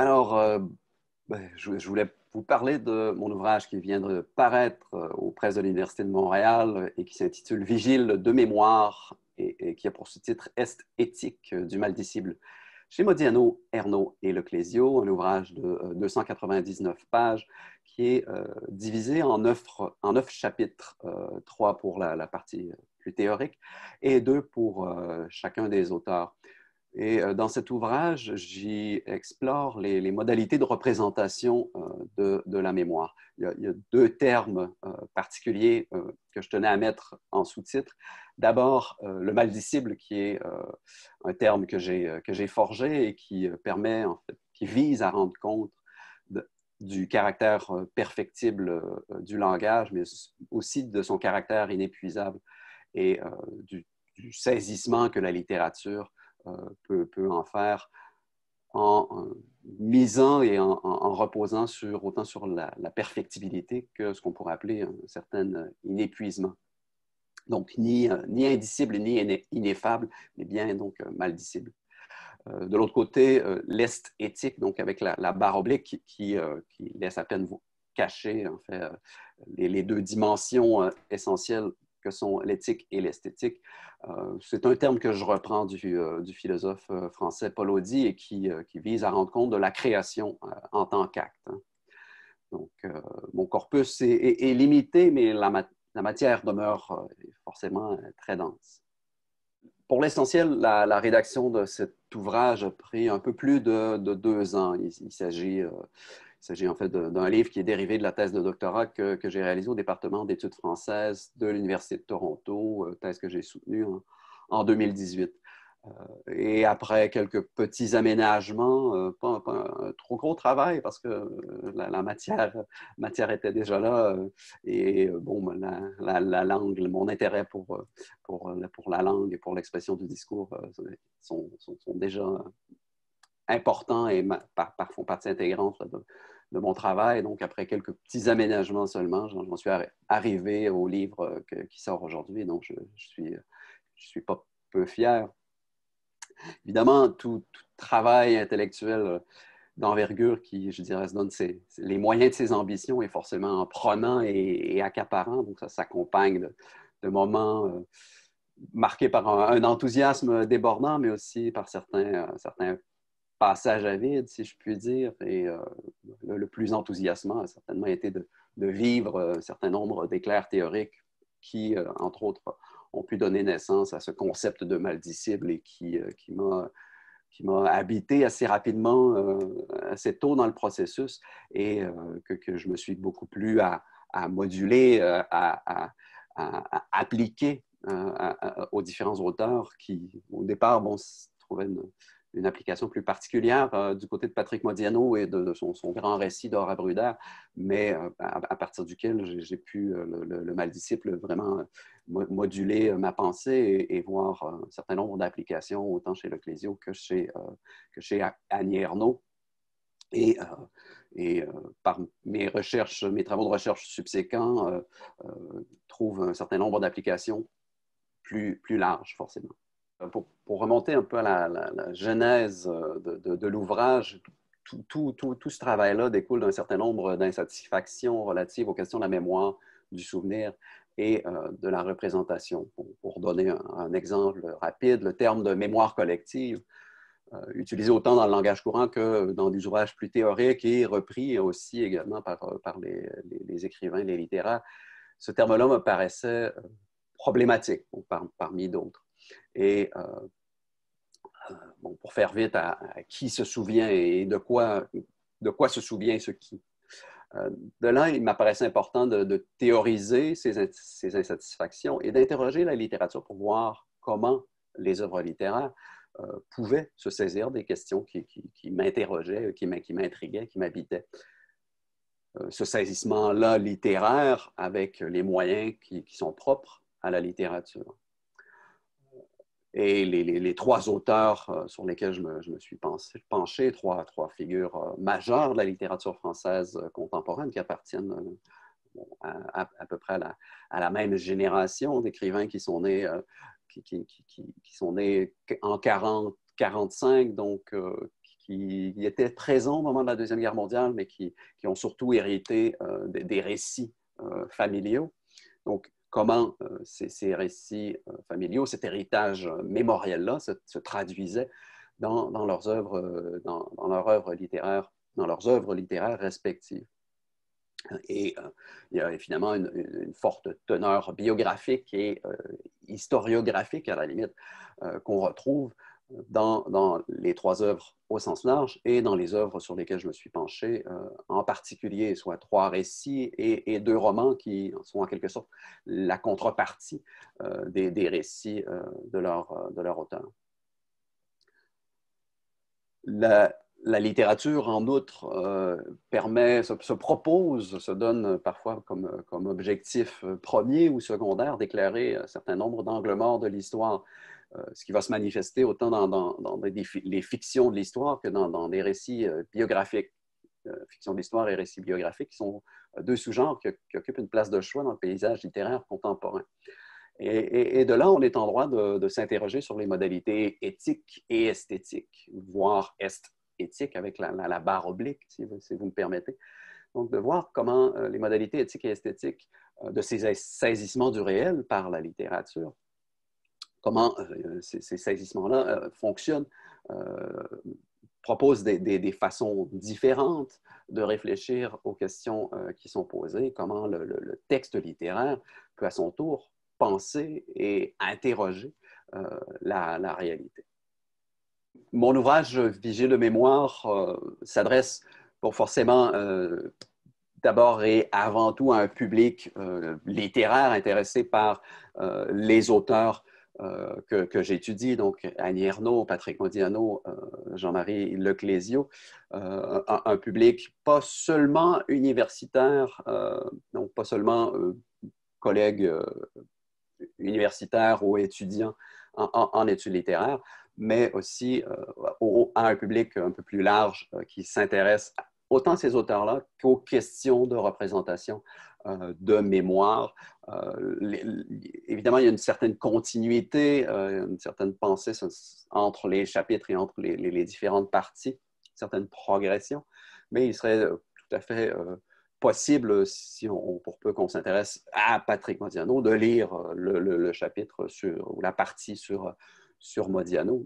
Alors, je voulais vous parler de mon ouvrage qui vient de paraître aux presses de l'Université de Montréal et qui s'intitule Vigile de mémoire et qui a pour sous-titre Est éthique du maldicible chez Modiano, Ernaud et Leclésio, un ouvrage de 299 pages qui est divisé en 9 chapitres, 3 pour la partie plus théorique et 2 pour chacun des auteurs. Et dans cet ouvrage, j'y explore les modalités de représentation de la mémoire. Il y a deux termes particuliers que je tenais à mettre en sous-titre. D'abord, le maldicible, qui est un terme que j'ai forgé et qui permet, en fait, qui vise à rendre compte du caractère perfectible du langage, mais aussi de son caractère inépuisable et du saisissement que la littérature peut en faire en misant et en reposant autant sur la perfectibilité que ce qu'on pourrait appeler un certain inépuisement. Donc, ni indicible ni ineffable, mais bien donc maldicible. De l'autre côté, l'est éthique, donc avec la barre oblique qui laisse à peine vous cacher en fait, les deux dimensions essentielles que sont l'éthique et l'esthétique. C'est un terme que je reprends du philosophe français Paul Audy et qui vise à rendre compte de la création en tant qu'acte. Hein. Donc, mon corpus est limité, mais la matière demeure forcément très dense. Pour l'essentiel, la rédaction de cet ouvrage a pris un peu plus de 2 ans. Il s'agit en fait d'un livre qui est dérivé de la thèse de doctorat que j'ai réalisée au département d'études françaises de l'Université de Toronto, thèse que j'ai soutenue en 2018. Et après quelques petits aménagements, pas un trop gros travail parce que la matière était déjà là et bon, la langue, mon intérêt pour la langue et pour l'expression du discours sont déjà importants et font partie intégrante de mon travail. Donc, après quelques petits aménagements seulement, j'en suis arrivé au livre qui sort aujourd'hui. Donc, je suis pas peu fier. Évidemment, tout travail intellectuel d'envergure qui, je dirais, se donne les moyens de ses ambitions est forcément prenant et accaparant. Donc, ça s'accompagne de moments marqués par un enthousiasme débordant, mais aussi par certains passages à vide, si je puis dire. Et le plus enthousiasmant a certainement été de vivre un certain nombre d'éclairs théoriques qui, entre autres, ont pu donner naissance à ce concept de maldicible et qui m'a habité assez rapidement, assez tôt dans le processus et que je me suis beaucoup plus à moduler, à appliquer aux différents auteurs qui, au départ, bon, trouvaient une application plus particulière du côté de Patrick Modiano et de son grand récit d'Aura Bruder, mais à partir duquel j'ai pu, le maldisciple, vraiment moduler ma pensée et voir un certain nombre d'applications, autant chez Leclésio que chez Annie Ernaux. Et par mes travaux de recherche subséquents, trouvent un certain nombre d'applications plus larges, forcément. Pour remonter un peu à la genèse de l'ouvrage, tout ce travail-là découle d'un certain nombre d'insatisfactions relatives aux questions de la mémoire, du souvenir et de la représentation. Pour donner un exemple rapide, le terme de mémoire collective, utilisé autant dans le langage courant que dans des ouvrages plus théoriques et repris aussi également par les écrivains, les littéraires, ce terme-là me paraissait problématique parmi d'autres. Et bon, pour faire vite, à qui se souvient et de quoi se souvient ce qui. De là, il m'apparaissait important de théoriser ces insatisfactions et d'interroger la littérature pour voir comment les œuvres littéraires pouvaient se saisir des questions qui m'interrogeaient, qui m'intriguaient, qui m'habitaient. Ce saisissement-là littéraire avec les moyens qui sont propres à la littérature. Et les trois auteurs sur lesquels je me suis penché, trois figures majeures de la littérature française contemporaine qui appartiennent à peu près à la même génération d'écrivains qui sont nés, qui sont nés en 40-45, donc qui étaient présents au moment de la Deuxième Guerre mondiale, mais qui ont surtout hérité des récits familiaux. Donc, comment ces récits familiaux, cet héritage mémoriel-là se traduisait dans leurs œuvres, dans leurs œuvres littéraires respectives. Et il y a finalement une forte teneur biographique et historiographique, à la limite, qu'on retrouve dans les trois œuvres au sens large et dans les œuvres sur lesquelles je me suis penché, en particulier, soit trois récits et deux romans qui sont en quelque sorte la contrepartie des récits de leur auteur. La littérature, en outre, se propose, se donne parfois comme objectif premier ou secondaire d'éclairer un certain nombre d'angles morts de l'histoire, ce qui va se manifester autant dans les fictions de l'histoire que dans des récits biographiques. Fiction de l'histoire et récits biographiques, qui sont deux sous-genres qui occupent une place de choix dans le paysage littéraire contemporain. Et de là, on est en droit de s'interroger sur les modalités éthiques et esthétiques, voire éthique avec la barre oblique, si vous me permettez. Donc, de voir comment les modalités éthiques et esthétiques de ces saisissements du réel par la littérature, comment ces saisissements-là fonctionnent, proposent des façons différentes de réfléchir aux questions qui sont posées, comment le texte littéraire peut à son tour penser et interroger la réalité. Mon ouvrage Vigile de mémoire s'adresse pour forcément d'abord et avant tout à un public littéraire intéressé par les auteurs que j'étudie, donc Annie Ernaux, Patrick Modiano, Jean-Marie Leclésio, un public pas seulement universitaire, donc pas seulement collègues universitaires ou étudiants en études littéraires, mais aussi à un public un peu plus large qui s'intéresse autant à ces auteurs-là qu'aux questions de représentation de mémoire. Évidemment, il y a une certaine continuité, une certaine pensée entre les chapitres et entre les différentes parties, une certaine progression, mais il serait tout à fait possible, pour peu qu'on s'intéresse à Patrick Modiano, de lire le chapitre ou la partie sur Modiano.